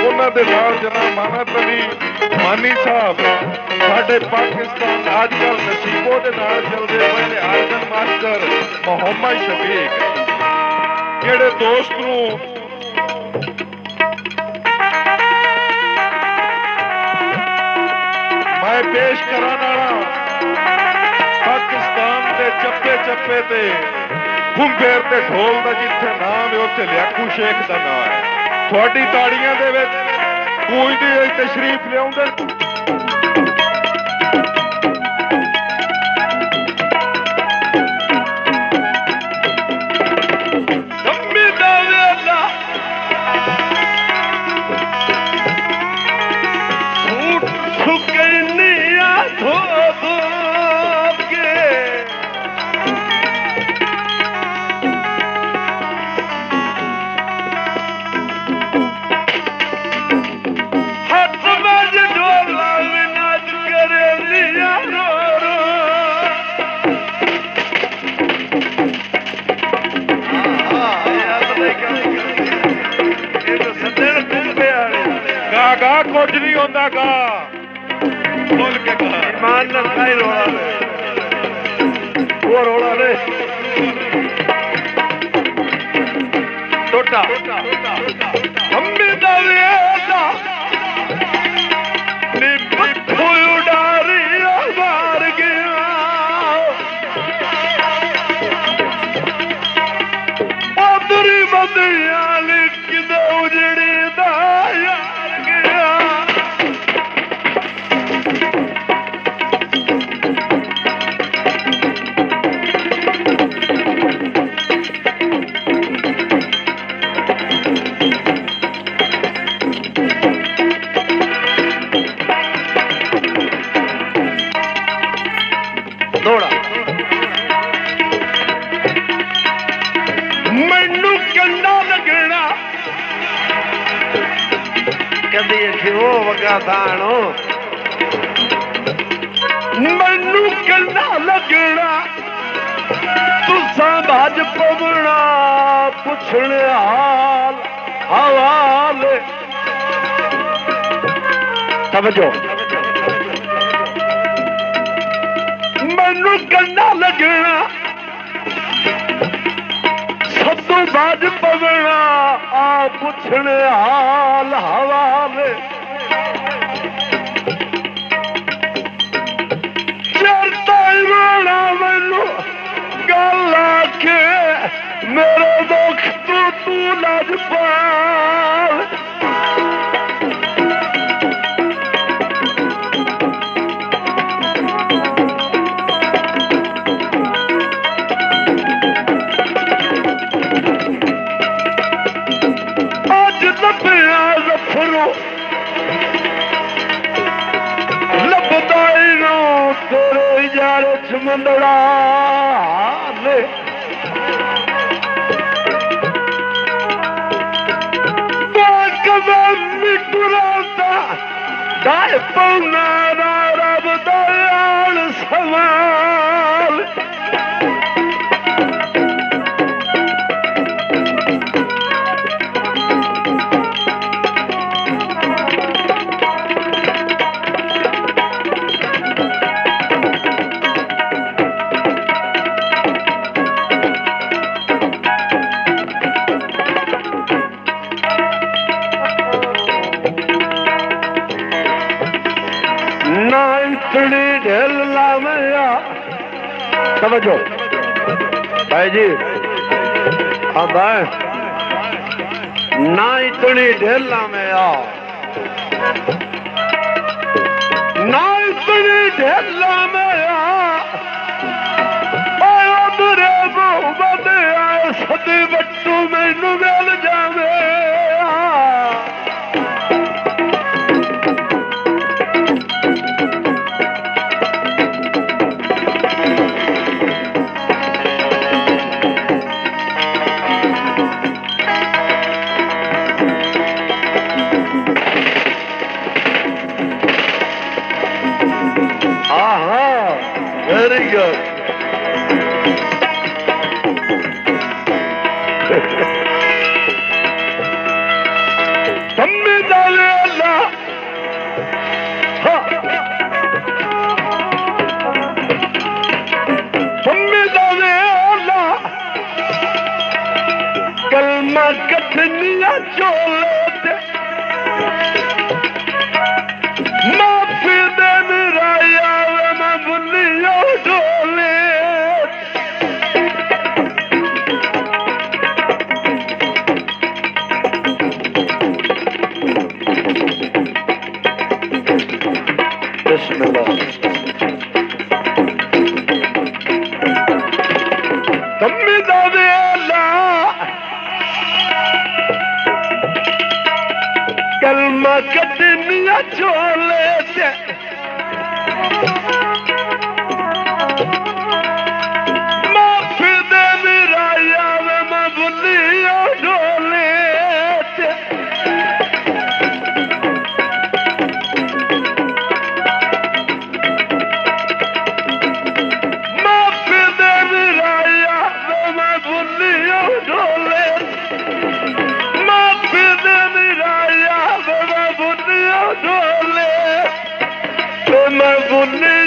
उन्होंने नाल जनाब मानत अली मानी साहब साडे पाकिस्तान आजकल नसीबों के नाल चलते पे ने आर्गन मास्टर मोहम्मद शफीक जेड़े दोस्त नूं मैं पेश कराना पाकिस्तान के चप्पे चप्पे ते घुंघेर ते ढोल का जिथे नाम है उत्थे लियाकू शेख का नाम है। थोड़ी ताड़ियां दे विच गूंजदी होई तशरीफ लियाउंदे कुछ नहीं होता गा बोल के कहा ईमान न खाई रोड़ा ले वो रोड़ा ले टोटा हम्मी दावे दा नी पत्थू उड़ारी मार गया बदरी बदिया लिख दे उजड़ी दाया मैनू कहना लगना तुसा बाज पवना पुछने हाल हवाल समझो मैनू कहना लगना सदू बाज पवना आ पुछने हाल हवाल गल आखे मेरे दुख तू लजपाल अज लभया जफरो लभदा तेरे यार चमंदड़ा पौना रब दयाल सवाल समझो भाई जी अब ना इतनी ढेला में आ ना इतनी ढेला में आया मेरे बहुमत आए सदी बट्टू मैनू मिल जावे Very good. सम्मी जावे अल्लाह सम्मी जावे अल्लाह कलमा कथनिया चोले ते माफी दे मिराया वे मैं बुलिया डोले बिस्मिल्लाह सम्मी जावे अल्लाह कलमा कथनिया चोले ते माफी दे मिराया वे मैं बुलिया डोले ते माफी दे मिराया वे मैं बुलिया डोले माफी दे मिराया वे मैं बुलिया डोले वे मैं बुलिया